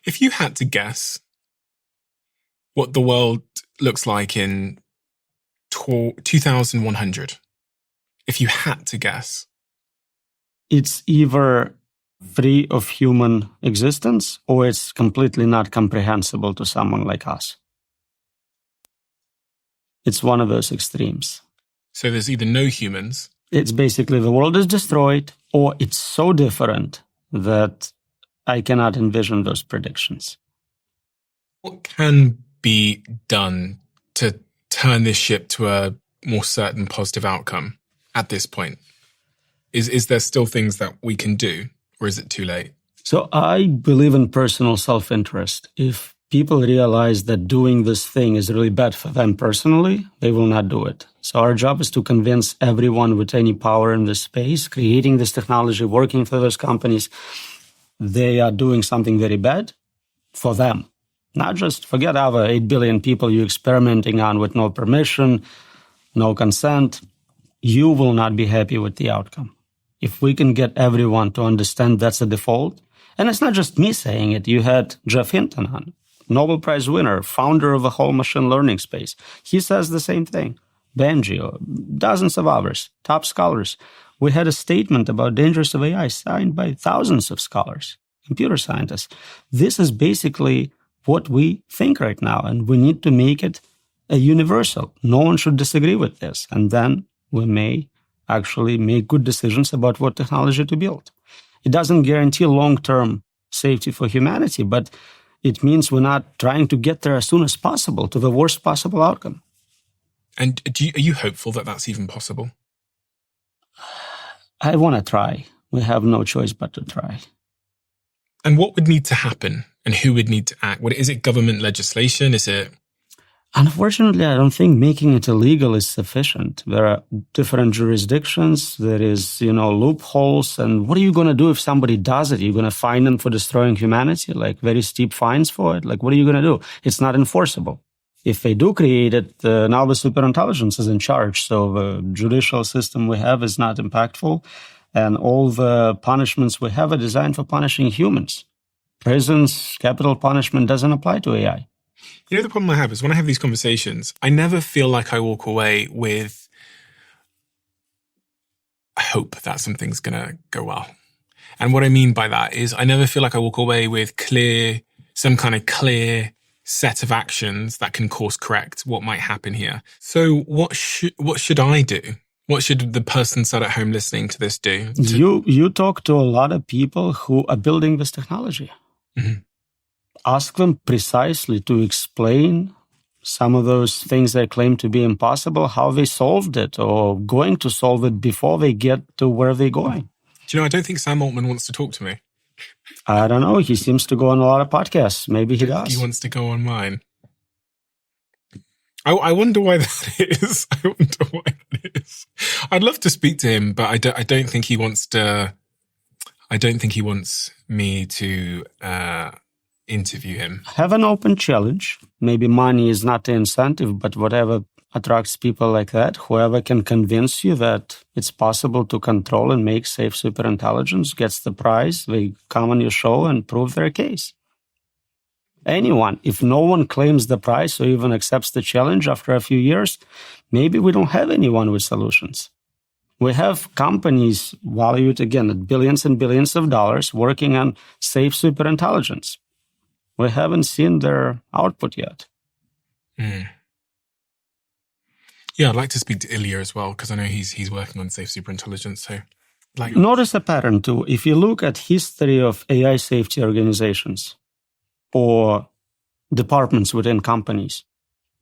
If you had to guess what the world looks like in 2100, if you had to guess. It's either free of human existence or it's completely not comprehensible to someone like us. It's one of those extremes. So there's either no humans. It's basically the world is destroyed, or it's so different that I cannot envision those predictions. What can be done to turn this ship to a more certain positive outcome at this point? Is there still things that we can do, or is it too late? So I believe in personal self-interest. If people realize that doing this thing is really bad for them personally, they will not do it. So our job is to convince everyone with any power in this space, creating this technology, working for those companies, they are doing something very bad for them. Not just forget our 8 billion people you're experimenting on with no permission, no consent. You will not be happy with the outcome. If we can get everyone to understand that's the default, and it's not just me saying it, you had Jeff Hinton on, Nobel Prize winner, founder of the whole machine learning space. He says the same thing. Benji, dozens of others, top scholars. We had a statement about dangers of AI signed by thousands of scholars, computer scientists. This is basically what we think right now, and we need to make it a universal. No one should disagree with this, and then we may actually make good decisions about what technology to build. It doesn't guarantee long-term safety for humanity, but it means we're not trying to get there as soon as possible to the worst possible outcome. And are you hopeful that that's even possible? I want to try. We have no choice but to try. And what would need to happen? And who would need to act? Is it government legislation? Is it... Unfortunately, I don't think making it illegal is sufficient. There are different jurisdictions. There is, loopholes. And what are you going to do if somebody does it? You're going to fine them for destroying humanity, like very steep fines for it? Like, what are you going to do? It's not enforceable. If they do create it, now the superintelligence is in charge. So the judicial system we have is not impactful. And all the punishments we have are designed for punishing humans. Prisons, capital punishment doesn't apply to AI. The problem I have is when I have these conversations, I never feel like I walk away with hope that something's going to go well. And what I mean by that is I never feel like I walk away with some kind of clear set of actions that can course correct what might happen here. So what should I do? What should the person sat at home listening to this do? You talk to a lot of people who are building this technology. Mm-hmm. Ask them precisely to explain some of those things they claim to be impossible, how they solved it or going to solve it before they get to where they're going. Do you know, I don't think Sam Altman wants to talk to me. I don't know. He seems to go on a lot of podcasts. Maybe he does. He wants to go on mine. I wonder why that is. I'd love to speak to him, but I don't think he wants to. I don't think he wants me to interview him. Have an open challenge. Maybe money is not the incentive, but whatever attracts people like that, whoever can convince you that it's possible to control and make safe superintelligence gets the prize. They come on your show and prove their case. Anyone, if no one claims the prize or even accepts the challenge after a few years, maybe we don't have anyone with solutions. We have companies valued, again, at billions and billions of dollars working on safe superintelligence. We haven't seen their output yet. Mm. Yeah, I'd like to speak to Ilya as well, because I know he's working on safe superintelligence. So, notice a pattern too. If you look at history of AI safety organizations or departments within companies,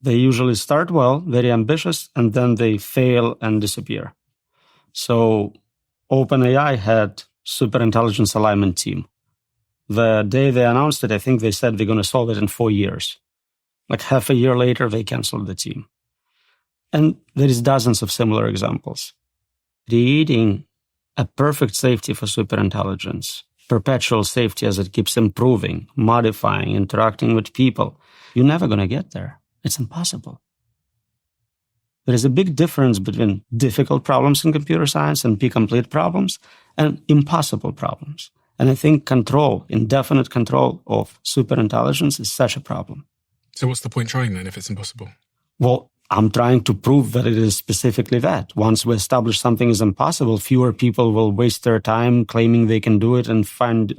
they usually start well, very ambitious, and then they fail and disappear. So OpenAI had superintelligence alignment team. The day they announced it, I think they said they're going to solve it in 4 years. Like half a year later, they canceled the team. And there is dozens of similar examples. Creating a perfect safety for superintelligence, perpetual safety as it keeps improving, modifying, interacting with people, you're never going to get there. It's impossible. There is a big difference between difficult problems in computer science and P-complete problems and impossible problems. And I think indefinite control of superintelligence is such a problem. So what's the point trying then if it's impossible? Well, I'm trying to prove that it is specifically that. Once we establish something is impossible, fewer people will waste their time claiming they can do it and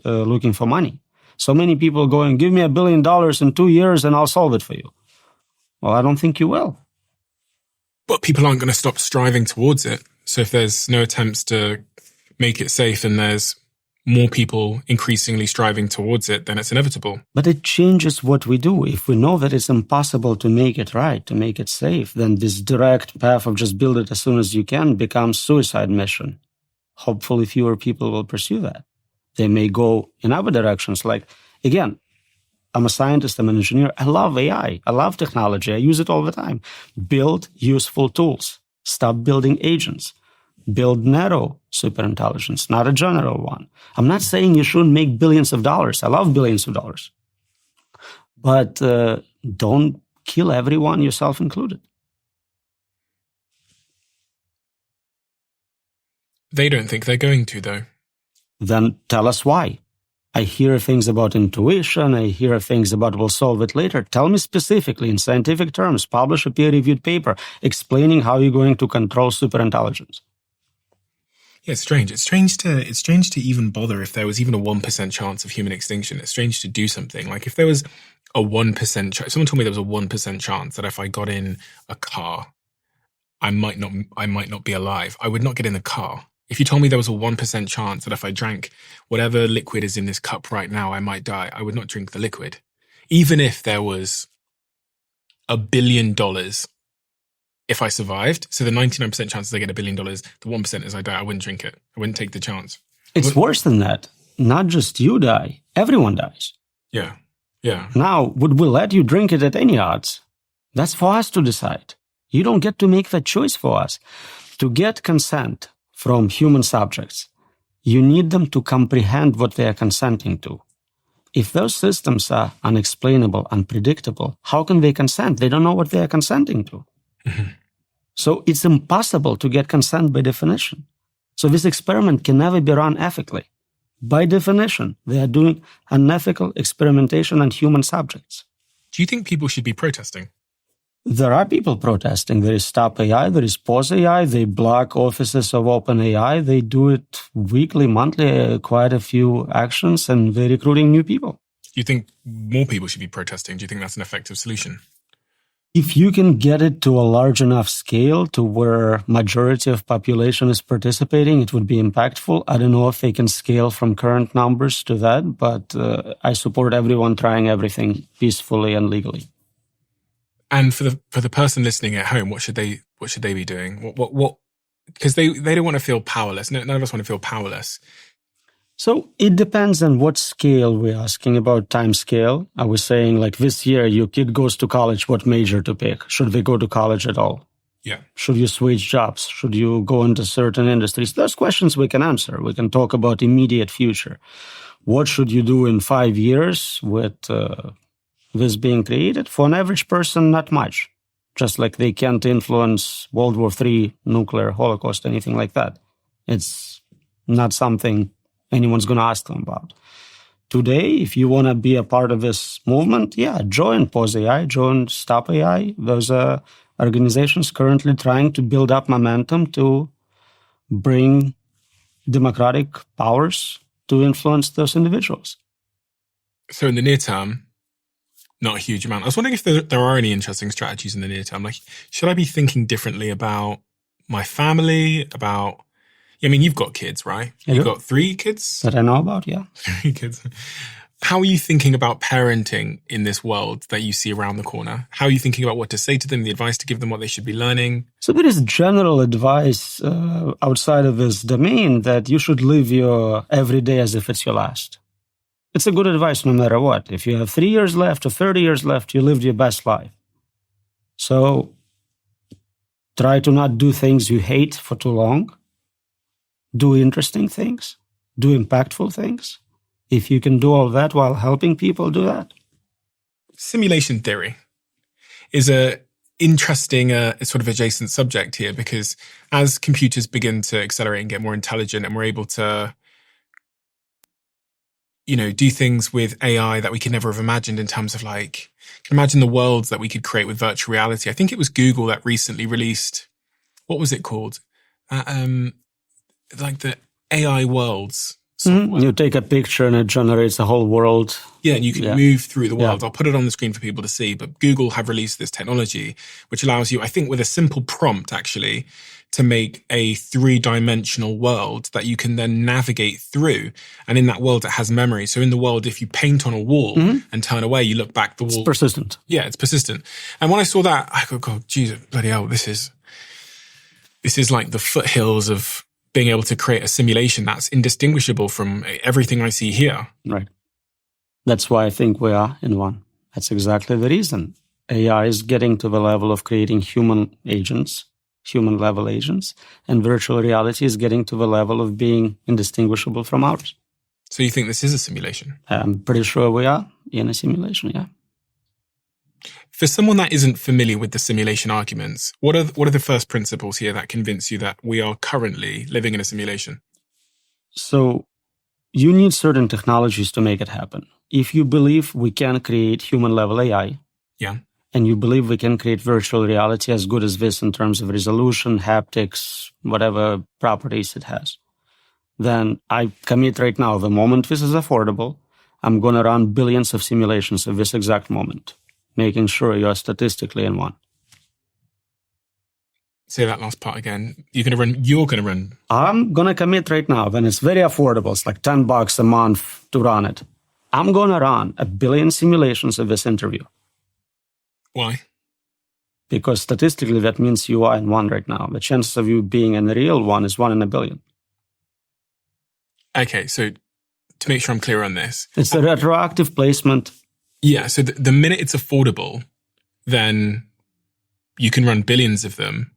looking for money. So many people going, give me $1 billion in 2 years and I'll solve it for you. Well, I don't think you will. But people aren't going to stop striving towards it. So if there's no attempts to make it safe and there's more people increasingly striving towards it, then it's inevitable. But it changes what we do. If we know that it's impossible to make it right, to make it safe, then this direct path of just build it as soon as you can becomes suicide mission. Hopefully fewer people will pursue that. They may go in other directions. Like, again, I'm a scientist, I'm an engineer. I love AI. I love technology. I use it all the time. Build useful tools. Stop building agents. Build narrow superintelligence, not a general one. I'm not saying you shouldn't make billions of dollars. I love billions of dollars. But don't kill everyone, yourself included. They don't think they're going to, though. Then tell us why. I hear things about intuition. I hear things about we'll solve it later. Tell me specifically in scientific terms, publish a peer-reviewed paper explaining how you're going to control superintelligence. Yeah, it's strange. It's strange to even bother if there was even a 1% chance of human extinction. It's strange to do something. Like if there was a 1% chance, someone told me there was a 1% chance that if I got in a car, I might not be alive. I would not get in the car. If you told me there was a 1% chance that if I drank whatever liquid is in this cup right now, I might die, I would not drink the liquid. Even if there was $1 billion if I survived, so the 99% chances I get $1 billion, the 1% is I die, I wouldn't drink it. I wouldn't take the chance. It's worse than that. Not just you die, everyone dies. Yeah, yeah. Now, would we let you drink it at any odds? That's for us to decide. You don't get to make that choice for us. To get consent from human subjects, you need them to comprehend what they are consenting to. If those systems are unexplainable, unpredictable, how can they consent? They don't know what they are consenting to. Mm-hmm. So it's impossible to get consent by definition. So this experiment can never be run ethically. By definition, they are doing unethical experimentation on human subjects. Do you think people should be protesting? There are people protesting. There is Stop AI, there is Pause AI, they block offices of OpenAI. They do it weekly, monthly, quite a few actions, and they're recruiting new people. Do you think more people should be protesting? Do you think that's an effective solution? If you can get it to a large enough scale to where majority of population is participating, it would be impactful. I don't know if they can scale from current numbers to that, but I support everyone trying everything peacefully and legally. And for the person listening at home, what should they be doing? What? Because they don't want to feel powerless. None of us want to feel powerless. So it depends on what scale we're asking about. Time scale. I was saying like this year, your kid goes to college, what major to pick? Should they go to college at all? Yeah. Should you switch jobs? Should you go into certain industries? Those questions we can answer. We can talk about immediate future. What should you do in 5 years with this being created? For an average person, not much. Just like they can't influence World War III, nuclear holocaust, anything like that. It's not something anyone's going to ask them about. Today, if you want to be a part of this movement, join Pause AI, join Stop AI. Those are organizations currently trying to build up momentum to bring democratic powers to influence those individuals. So in the near term, not a huge amount. I was wondering if there are any interesting strategies in the near term. Like, should I be thinking differently about my family, about... I mean, you've got kids, right? You've got 3 kids? That I know about, yeah. 3 kids. How are you thinking about parenting in this world that you see around the corner? How are you thinking about what to say to them, the advice to give them, what they should be learning? So there is general advice outside of this domain that you should live your every day as if it's your last. It's a good advice no matter what. If you have 3 years left or 30 years left, you lived your best life. So try to not do things you hate for too long. Do interesting things. Do impactful things. If you can do all that while helping people, do that. Simulation theory is a interesting sort of adjacent subject here, because as computers begin to accelerate and get more intelligent and we're able to do things with AI that we could never have imagined in terms of like, imagine the worlds that we could create with virtual reality. I think it was Google that recently released, what was it called? Like the AI worlds. You take a picture and it generates a whole world. Yeah, and you can move through the world. I'll put it on the screen for people to see, but Google have released this technology, which allows you, I think with a simple prompt actually, to make a 3-dimensional world that you can then navigate through. And in that world, it has memory. So in the world, if you paint on a wall and turn away, you look back, the wall. It's persistent. Yeah, it's persistent. And when I saw that, I go, God, Jesus, bloody hell, this is like the foothills of being able to create a simulation that's indistinguishable from everything I see here. Right. That's why I think we are in one. That's exactly the reason. AI is getting to the level of creating human level agents, and virtual reality is getting to the level of being indistinguishable from ours. So you think this is a simulation? I'm pretty sure we are in a simulation, yeah. For someone that isn't familiar with the simulation arguments, what are the first principles here that convince you that we are currently living in a simulation? So you need certain technologies to make it happen. If you believe we can create human-level AI, and you believe we can create virtual reality as good as this in terms of resolution, haptics, whatever properties it has, then I commit right now, the moment this is affordable, I'm going to run billions of simulations of this exact moment, making sure you're statistically in one. Say that last part again. You're going to run. I'm going to commit right now, when it's very affordable, it's like $10 a month to run it. I'm going to run 1 billion simulations of this interview. Why? Because statistically, that means you are in one right now. The chances of you being in the real one is 1 in 1 billion. Okay, so to make sure I'm clear on this. It's a retroactive placement. Yeah, so the minute it's affordable, then you can run billions of them,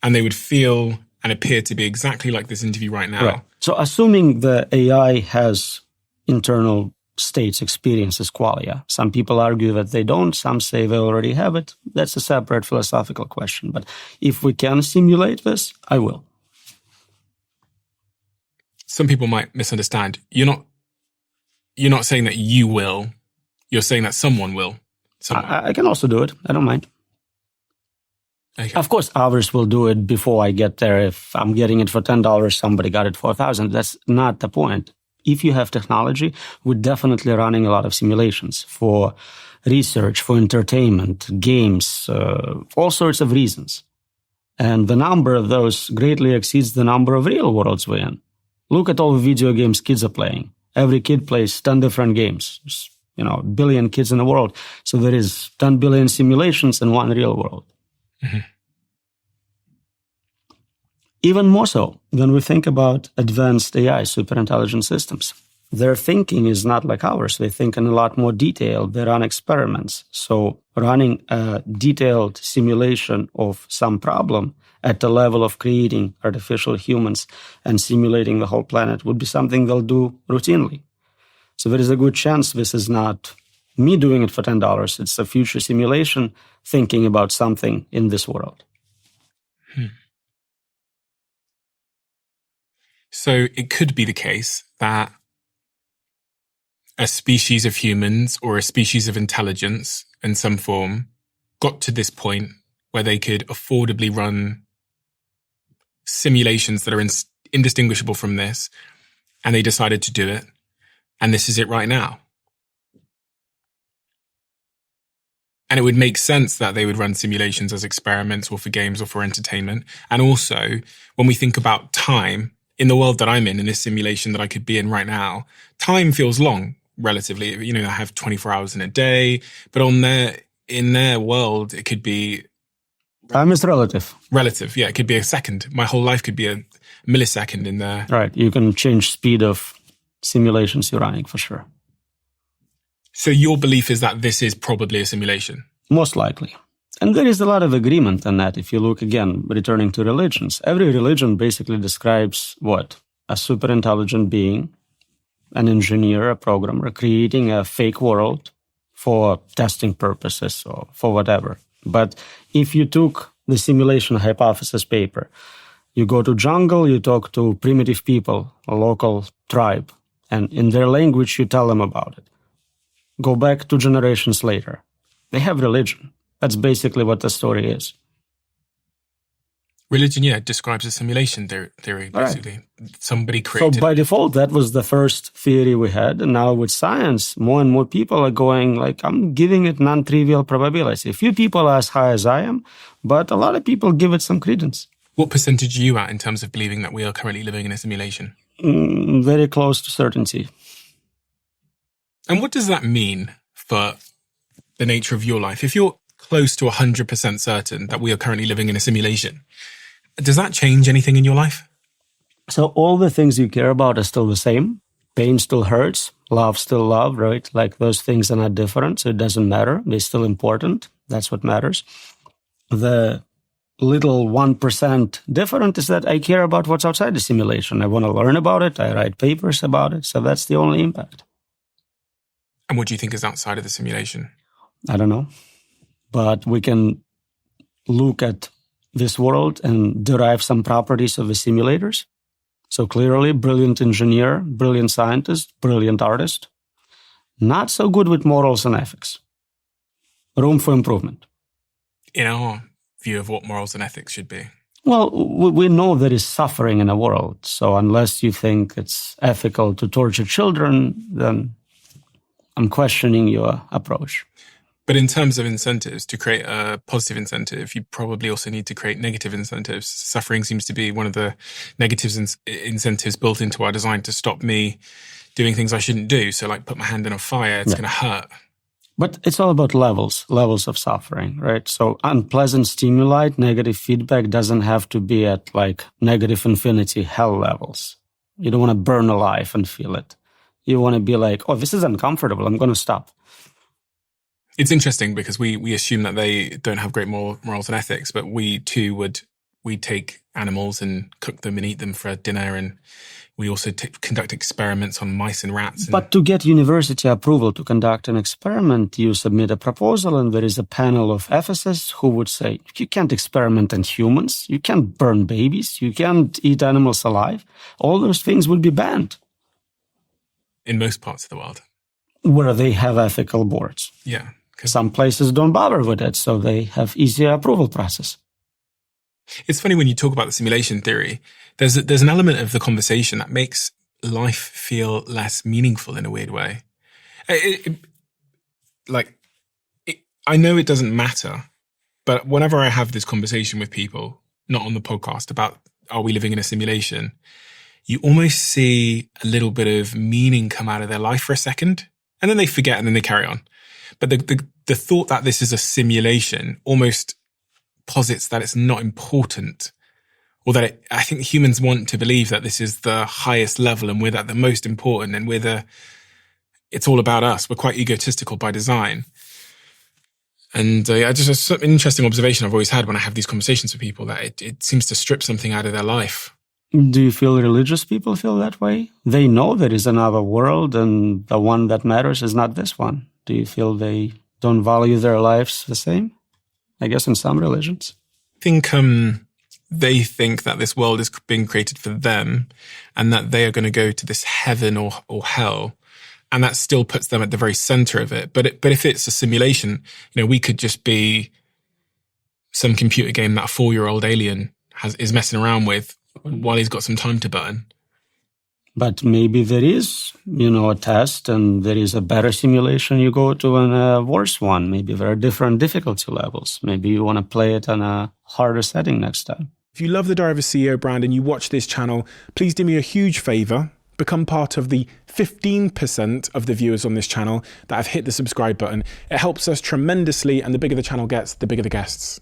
and they would feel and appear to be exactly like this interview right now. Right. So assuming the AI has internal states, experiences, qualia. Some people argue that they don't. Some say they already have it. That's a separate philosophical question. But if we can simulate this, I will. Some people might misunderstand. You're not saying that you will. You're saying that someone will. I can also do it. I don't mind. Okay. Of course, others will do it before I get there. If I'm getting it for $10, somebody got it for $1,000. That's not the point. If you have technology, we're definitely running a lot of simulations for research, for entertainment, games, all sorts of reasons. And the number of those greatly exceeds the number of real worlds we're in. Look at all the video games kids are playing. Every kid plays 10 different games. There's, 1 billion kids in the world. So there is 10 billion simulations in one real world. Mm-hmm. Even more so when we think about advanced AI, superintelligent systems. Their thinking is not like ours. They think in a lot more detail. They run experiments. So running a detailed simulation of some problem at the level of creating artificial humans and simulating the whole planet would be something they'll do routinely. So there is a good chance this is not me doing it for $10. It's a future simulation thinking about something in this world. So it could be the case that a species of humans or a species of intelligence in some form got to this point where they could affordably run simulations that are indistinguishable from this, and they decided to do it, and this is it right now. And it would make sense that they would run simulations as experiments or for games or for entertainment. And also, when we think about time, in the world that I'm in this simulation that I could be in right now, time feels long, relatively. I have 24 hours in a day, but in their world, it could be... Time is relative. Relative, yeah. It could be a second. My whole life could be a millisecond in there. Right. You can change speed of simulations you're running, for sure. So your belief is that this is probably a simulation? Most likely. And there is a lot of agreement on that. If you look again, returning to religions, every religion basically describes what? A superintelligent being, an engineer, a programmer, creating a fake world for testing purposes or for whatever. But if you took the simulation hypothesis paper, you go to jungle, you talk to primitive people, a local tribe, And in their language, you tell them about it. Go back 2 generations later. They have religion. That's basically what the story is. Religion, yeah, describes a simulation theory, basically. Right. Somebody created... So by default, that was the first theory we had. And now with science, more and more people are going like, I'm giving it non-trivial probability. A few people are as high as I am, but a lot of people give it some credence. What percentage are you at in terms of believing that we are currently living in a simulation? Very close to certainty. And what does that mean for the nature of your life? If you're close to 100% certain that we are currently living in a simulation, does that change anything in your life? So all the things you care about are still the same. Pain still hurts. Love still love, right? Like those things are not different, so it doesn't matter. They're still important. That's what matters. The little 1% different is that I care about what's outside the simulation. I want to learn about it. I write papers about it. So that's the only impact. And what do you think is outside of the simulation? I don't know. But we can look at this world and derive some properties of the simulators. So clearly, brilliant engineer, brilliant scientist, brilliant artist. Not so good with morals and ethics. Room for improvement. In our view of what morals and ethics should be? Well, we know there is suffering in the world. So unless you think it's ethical to torture children, then I'm questioning your approach. But in terms of incentives, to create a positive incentive, you probably also need to create negative incentives. Suffering seems to be one of the negatives incentives built into our design to stop me doing things I shouldn't do. So like put my hand in a fire, it's going to hurt. But it's all about levels of suffering, right? So unpleasant stimuli, negative feedback doesn't have to be at like negative infinity hell levels. You don't want to burn alive and feel it. You want to be like, oh, this is uncomfortable. I'm going to stop. It's interesting because we assume that they don't have great morals and ethics, but we too we take animals and cook them and eat them for dinner, and we also conduct experiments on mice and rats. But to get university approval to conduct an experiment, you submit a proposal, and there is a panel of ethicists who would say, you can't experiment on humans, you can't burn babies, you can't eat animals alive. All those things would be banned. In most parts of the world. Where they have ethical boards. Yeah. Some places don't bother with it, so they have easier approval process. It's funny when you talk about the simulation theory, there's an element of the conversation that makes life feel less meaningful in a weird way. I know it doesn't matter, but whenever I have this conversation with people, not on the podcast, about are we living in a simulation, you almost see a little bit of meaning come out of their life for a second, and then they forget and then they carry on. But the thought that this is a simulation almost posits that it's not important, or that I think humans want to believe that this is the highest level and we're at the most important and it's all about us. We're quite egotistical by design. And it's an interesting observation I've always had when I have these conversations with people, that it seems to strip something out of their life. Do you feel religious people feel that way? They know there is another world and the one that matters is not this one. Do you feel they don't value their lives the same? I guess in some religions. I think they think that this world is being created for them and that they are going to go to this heaven or hell. And that still puts them at the very center of it. But if it's a simulation, we could just be some computer game that a 4-year-old alien is messing around with while he's got some time to burn. But maybe there is, a test and there is a better simulation you go to and a worse one. Maybe there are different difficulty levels. Maybe you want to play it on a harder setting next time. If you love the Diary of a CEO brand and you watch this channel, please do me a huge favor. Become part of the 15% of the viewers on this channel that have hit the subscribe button. It helps us tremendously, and the bigger the channel gets, the bigger the guests.